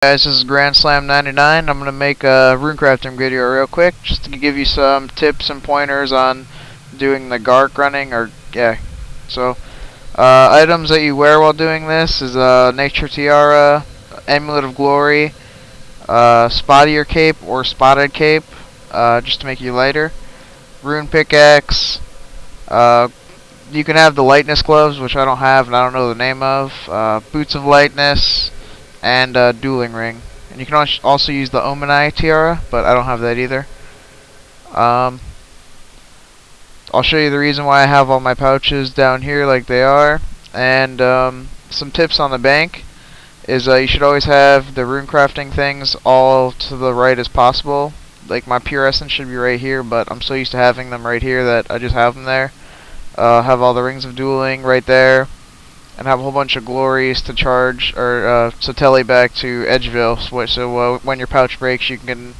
Guys, this is Grandslam99. I'm going to make a runecrafting video real quick just to give you some tips and pointers on doing the Graahk running, So, items that you wear while doing this is a Nature Tiara, Amulet of Glory, Spottier Cape or Spotted Cape, just to make you lighter, Rune Pickaxe, you can have the Lightness Gloves, which I don't have and I don't know the name of, Boots of Lightness, and Dueling Ring. And you can also use the Omanai Tiara, but I don't have that either. I'll show you the reason why I have all my pouches down here like they are. And some tips on the bank is you should always have the runecrafting things all to the right as possible. Like my Pure Essence should be right here, but I'm so used to having them right here that I just have them there. Have all the Rings of Dueling right there. And have a whole bunch of glories to charge, or to tele back to Edgeville, so when your pouch breaks you can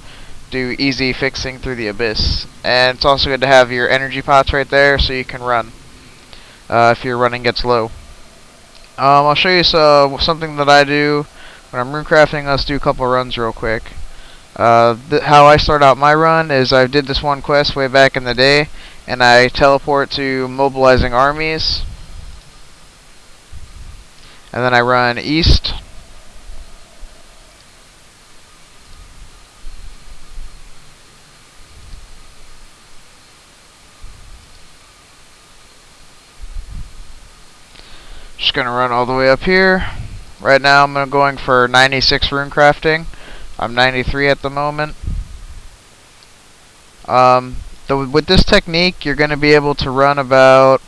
do easy fixing through the abyss. And it's also good to have your energy pots right there so you can run if your running gets low. I'll show you something that I do when I'm runecrafting. Let's do a couple runs real quick. How I start out my run is I did this one quest way back in the day, and I teleport to mobilizing armies. And then I run east. Just gonna run all the way up here. Right now I'm going for 96 runecrafting. I'm 93 at the moment. With this technique, you're gonna be able to run about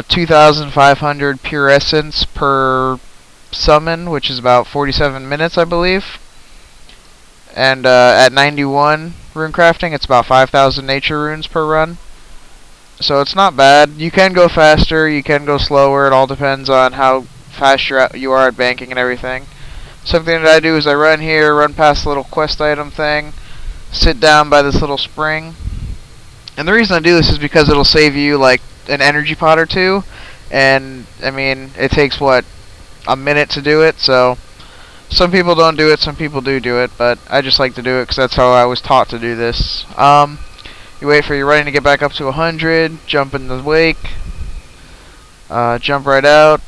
2,500 pure essence per summon, which is about 47 minutes, I believe. And at 91 runecrafting, it's about 5,000 nature runes per run. So it's not bad. You can go faster, you can go slower. It all depends on how fast you are at banking and everything. Something that I do is I run here, run past the little quest item thing, sit down by this little spring. And the reason I do this is because it'll save you like an energy pot or two, and I mean it takes what, a minute to do it. So some people don't do it, some people do it, but I just like to do it because that's how I was taught to do this. You wait for your running to get back up to 100, jump in the wake, jump right out,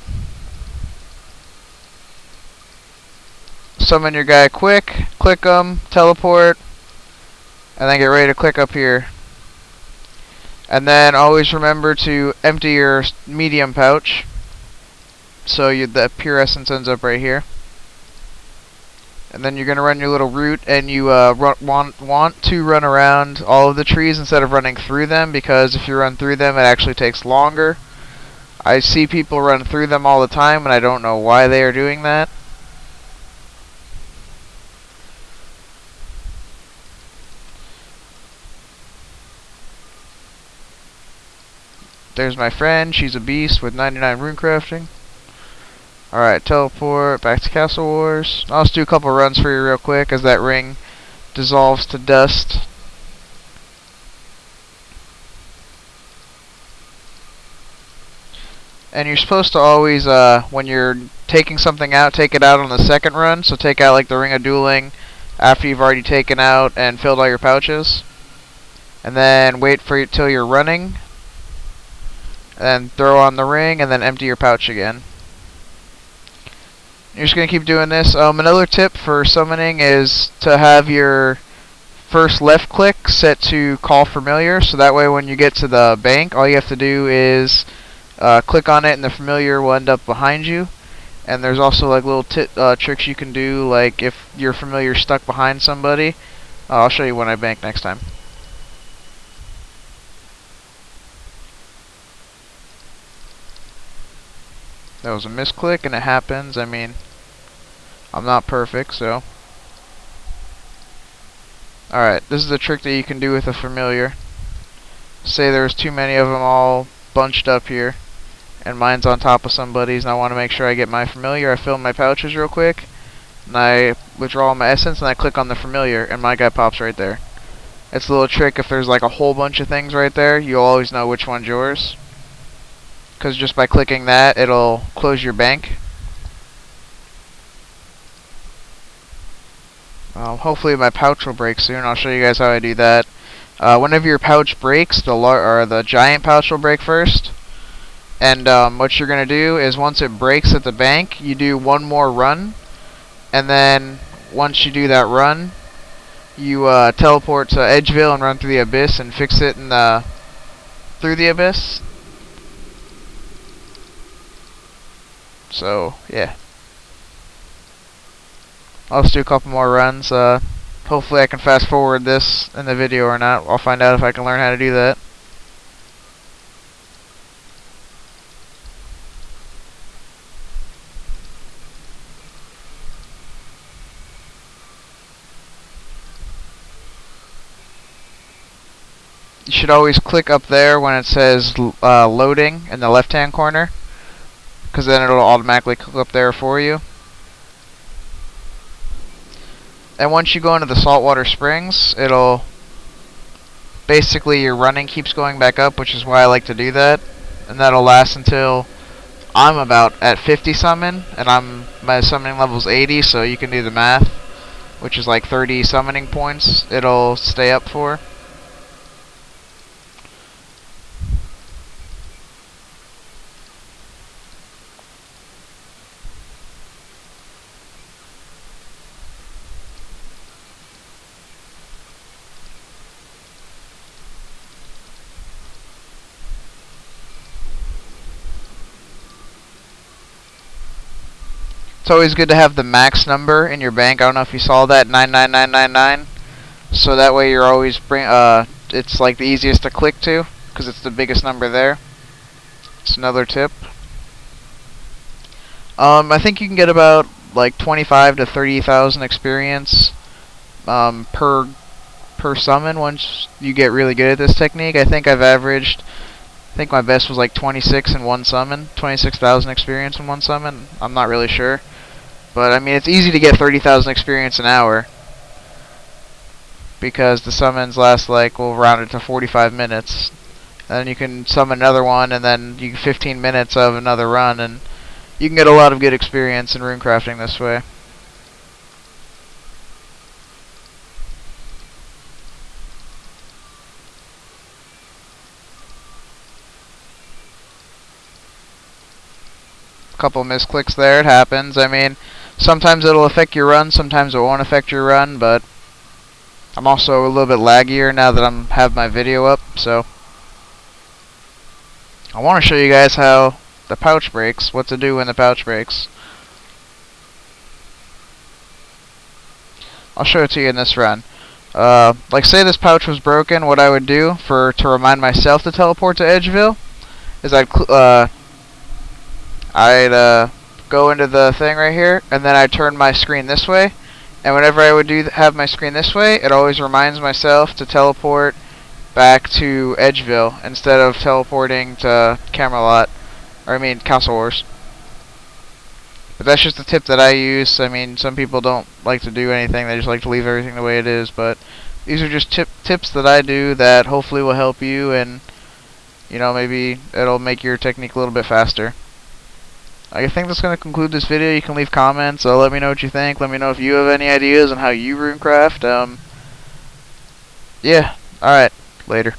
summon your guy quick, click him, teleport, and then get ready to click up here. And then always remember to empty your medium pouch, so the pure essence ends up right here. And then you're going to run your little route, and you want to run around all of the trees instead of running through them, because if you run through them it actually takes longer. I see people run through them all the time and I don't know why they are doing that. There's my friend, she's a beast with 99 runecrafting. Alright, teleport back to Castle Wars. I'll just do a couple runs for you real quick as that ring dissolves to dust. And you're supposed to always, when you're taking something out, take it out on the second run. So take out like the Ring of Dueling after you've already taken out and filled all your pouches. And then wait for it till you're running. And throw on the ring, and then empty your pouch again. You're just going to keep doing this. Another tip for summoning is to have your first left click set to Call Familiar, so that way when you get to the bank, all you have to do is click on it and the familiar will end up behind you. And there's also like little tricks you can do, like if your familiar is stuck behind somebody. I'll show you when I bank next time. That was a misclick, and it happens. I mean, I'm not perfect, so. Alright, this is a trick that you can do with a familiar. Say there's too many of them all bunched up here, and mine's on top of somebody's, and I want to make sure I get my familiar. I fill my pouches real quick, and I withdraw my essence, and I click on the familiar, and my guy pops right there. It's a little trick. If there's like a whole bunch of things right there, you'll always know which one's yours. Because just by clicking that, it'll close your bank. Hopefully my pouch will break soon. I'll show you guys how I do that. Whenever your pouch breaks, the giant pouch will break first. And what you're going to do is once it breaks at the bank, you do one more run. And then once you do that run, you teleport to Edgeville and run through the abyss and fix it through the abyss. So, yeah. I'll just do a couple more runs. Hopefully I can fast forward this in the video or not. I'll find out if I can learn how to do that. You should always click up there when it says loading in the left hand corner, because then it'll automatically click up there for you. And once you go into the saltwater springs, it'll basically your running keeps going back up, which is why I like to do that. And that'll last until I'm about at 50 summon, and my summoning level's 80, so you can do the math, which is like 30 summoning points it'll stay up for. It's always good to have the max number in your bank. I don't know if you saw that, 99999. So that way you're always it's like the easiest to click to, because it's the biggest number there. It's another tip. I think you can get about like 25 to 30,000 experience per summon once you get really good at this technique. I think my best was like 26 in one summon, 26,000 experience in one summon. I'm not really sure. But, I mean, it's easy to get 30,000 experience an hour, because the summons last, like, we'll round it to 45 minutes. And then you can summon another one, and then you get 15 minutes of another run, and you can get a lot of good experience in runecrafting this way. Couple misclicks there, it happens. I mean, sometimes it'll affect your run, sometimes it won't affect your run, but I'm also a little bit laggier now that I have my video up, so I want to show you guys how the pouch breaks, what to do when the pouch breaks. I'll show it to you in this run. Like say this pouch was broken, what I would do to remind myself to teleport to Edgeville is I'd go into the thing right here, and then I'd turn my screen this way. And whenever I would have my screen this way, it always reminds myself to teleport back to Edgeville instead of teleporting to Camelot, or I mean Castle Wars. But that's just a tip that I use. I mean, some people don't like to do anything; they just like to leave everything the way it is. But these are just tips that I do that hopefully will help you, and you know, maybe it'll make your technique a little bit faster. I think that's going to conclude this video. You can leave comments. Let me know what you think. Let me know if you have any ideas on how you runecraft. Yeah. Alright. Later.